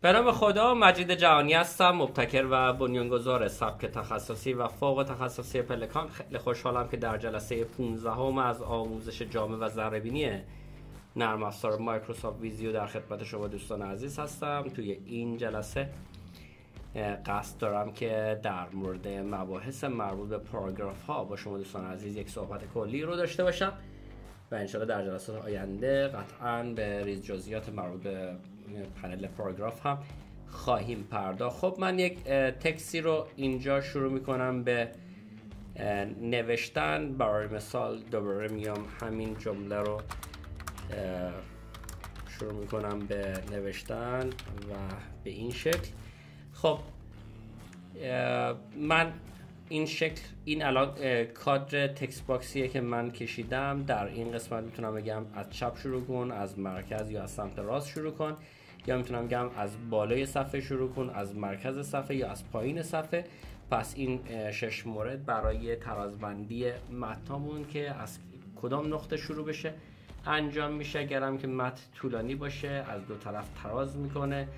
به نام خدا، مجید جهانی هستم، مبتکر و بنیانگذار سبک تخصصی و فوق تخصصی پلکان. خیلی خوشحالم که در جلسه 15 از آموزش جامع و ذره‌بینی نرم افزار مایکروسافت ویزیو در خدمت شما دوستان عزیز هستم. توی این جلسه قصد دارم که در مورد مباحث مربوط به پاراگراف ها با شما دوستان عزیز یک صحبت کلی رو داشته باشم و انشاءالله در جلسات آینده قطعاً به ریز جزئیات مربوط به پنل پاراگراف هم خواهیم پرداخت. خب من یک تکستی رو اینجا شروع میکنم به نوشتن. برای مثال دوباره میام همین جمله رو شروع میکنم به نوشتن و به این شکل. خب من این شکل، این الان کادر تکست باکسیه که من کشیدم. در این قسمت میتونم بگم از چپ شروع کن، از مرکز یا از سمت راست شروع کن، یا میتونم بگم از بالای صفحه شروع کن، از مرکز صفحه یا از پایین صفحه. پس این 6 مورد برای ترازبندی متنمون که از کدام نقطه شروع بشه انجام میشه. اگرم که متن طولانی باشه از دو طرف تراز میکنه.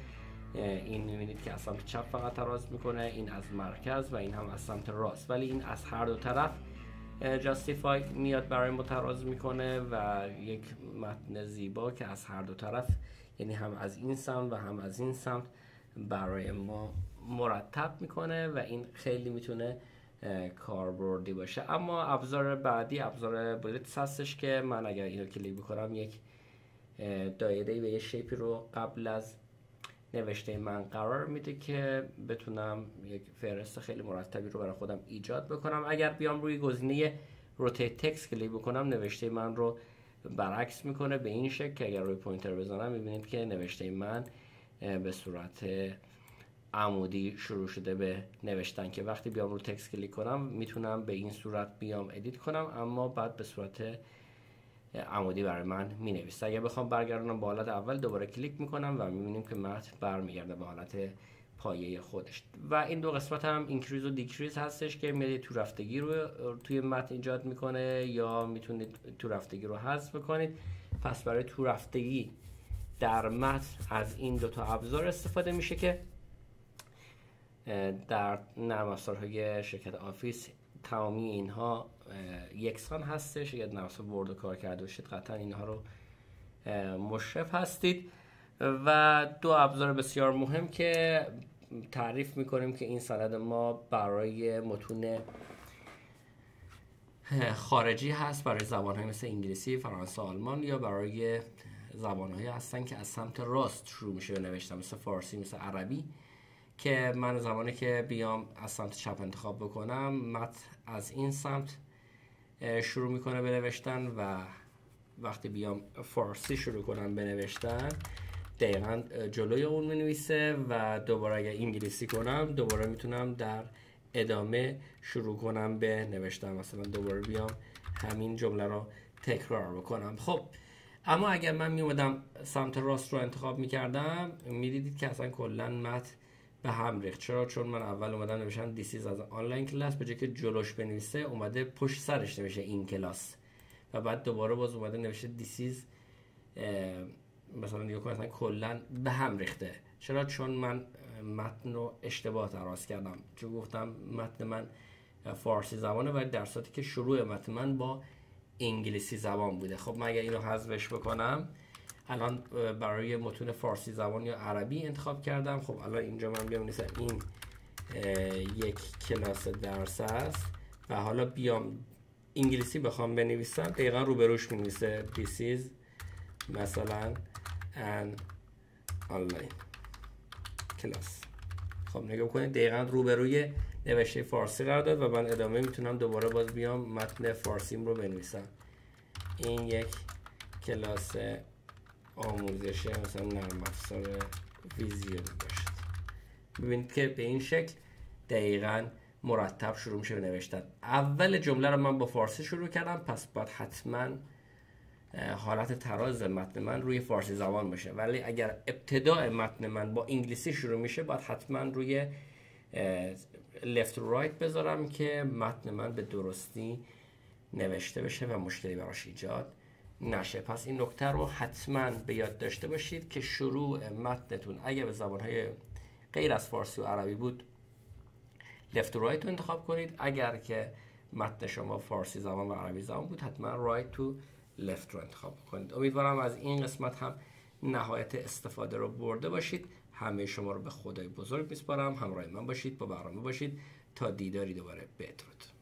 این میبینید که از سمت چپ فقط تراز میکنه، این از مرکز و این هم از سمت راست، ولی این از هر دو طرف جاستیفای میاد برای ما تراز میکنه و یک متن زیبا که از هر دو طرف، یعنی هم از این سمت و هم از این سمت برای ما مرتب میکنه و این خیلی میتونه کاربردی باشه. اما ابزار بعدی ابزار بلیتس هستش که من اگر اینو کلیک بکنم یک دایره به یه شیپی رو قبل از نوشته من قرار میده که بتونم یک فهرست خیلی مرتبی رو برای خودم ایجاد بکنم. اگر بیام روی گزینه روتیت تکست کلیک بکنم نوشته من رو برعکس میکنه به این شکل که اگر روی پوینتر بزنم میبینید که نوشته من به صورت عمودی شروع شده به نوشتن، که وقتی بیام روی تکست کلیک کنم میتونم به این صورت بیام ادیت کنم، اما بعد به صورت عمودی برای من می نویسه. اگر بخوام برگردونم به حالت اول دوباره کلیک میکنم و میبینیم که متن برمیگرده به حالت پایه خودش. و این دو قسمت هم اینکریز و دیکریز هستش که میاد تو رفتگی رو توی متن ایجاد میکنه یا میتونید تو رفتگی رو حذف کنید. پس برای تو رفتگی در متن از این دو تا ابزار استفاده میشه که در نرم افزارهای شرکت آفیس تمامی اینها یکسان هستش. اگر نرم افزار ورد کار کرده باشید قطعا اینها رو مشرف هستید. و دو ابزار بسیار مهم که تعریف میکنیم که این سند ما برای متون خارجی هست، برای زبان‌های مثل انگلیسی، فرانسه، آلمان، یا برای زبان‌هایی هستن که از سمت راست شروع میشه به نوشتن مثل فارسی، مثل عربی، که من زمانی که بیام از سمت چپ انتخاب بکنم متن از این سمت شروع میکنه به نوشتن و وقتی بیام فارسی شروع کنم به نوشتن دقیقا جلوی اون مینویسه و دوباره اگر انگلیسی کنم دوباره میتونم در ادامه شروع کنم به نوشتن. مثلا دوباره بیام همین جمله رو تکرار بکنم. خب اما اگر من میومدم سمت راست رو انتخاب میکردم میدیدید که اصلا کلن متن به هم ریخت. چرا؟ چون من اول اومدم نوشتم This is از آنلاین کلاس، به جای که جلوش بنویسه اومده پشت سرش نوشته این کلاس و بعد دوباره باز اومده نوشته This is مثلا دیگه مثلا کلا به هم ریخته. چرا؟ چون من متن رو اشتباه تراز کردم، چون گفتم متن من فارسی زبانه ولی در صورتی که شروع متن من با انگلیسی زبان بوده. خب من اگر اینو حذفش بکنم، الان برای متون فارسی زبان یا عربی انتخاب کردم. خب الان اینجا من بیام نویسم این یک کلاس درس است و حالا بیام انگلیسی بخوام بنویسم دقیقا روبروش می‌نویسه This is مثلا an online class. خب نگاه کنید دقیقا روبروی نوشته فارسی قرار داد و من ادامه میتونم دوباره باز بیام متن فارسیم رو بنویسم این یک کلاس آموزش مثلا نرم افزار ویزیو باشد. ببینید که به این شکل دقیقاً مرتب شروع میشه به نوشتن. اول جمله رو من با فارسی شروع کردم، پس باید حتما حالت تراز متن من روی فارسی زبان باشه، ولی اگر ابتداء متن من با انگلیسی شروع میشه باید حتما روی left و right بذارم که متن من به درستی نوشته بشه و مشکلی براش ایجاد نشه. پس این نکته رو حتما به یاد داشته باشید که شروع متنتون اگه به زبانهای غیر از فارسی و عربی بود left to right رو انتخاب کنید، اگر که متن شما فارسی زبان و عربی زبان بود حتما right to left رو انتخاب کنید. امیدوارم از این قسمت هم نهایت استفاده رو برده باشید. همه شما رو به خدای بزرگ میسپارم. همراه من باشید، با برنامه باشید تا دیداری دوباره. بدرود.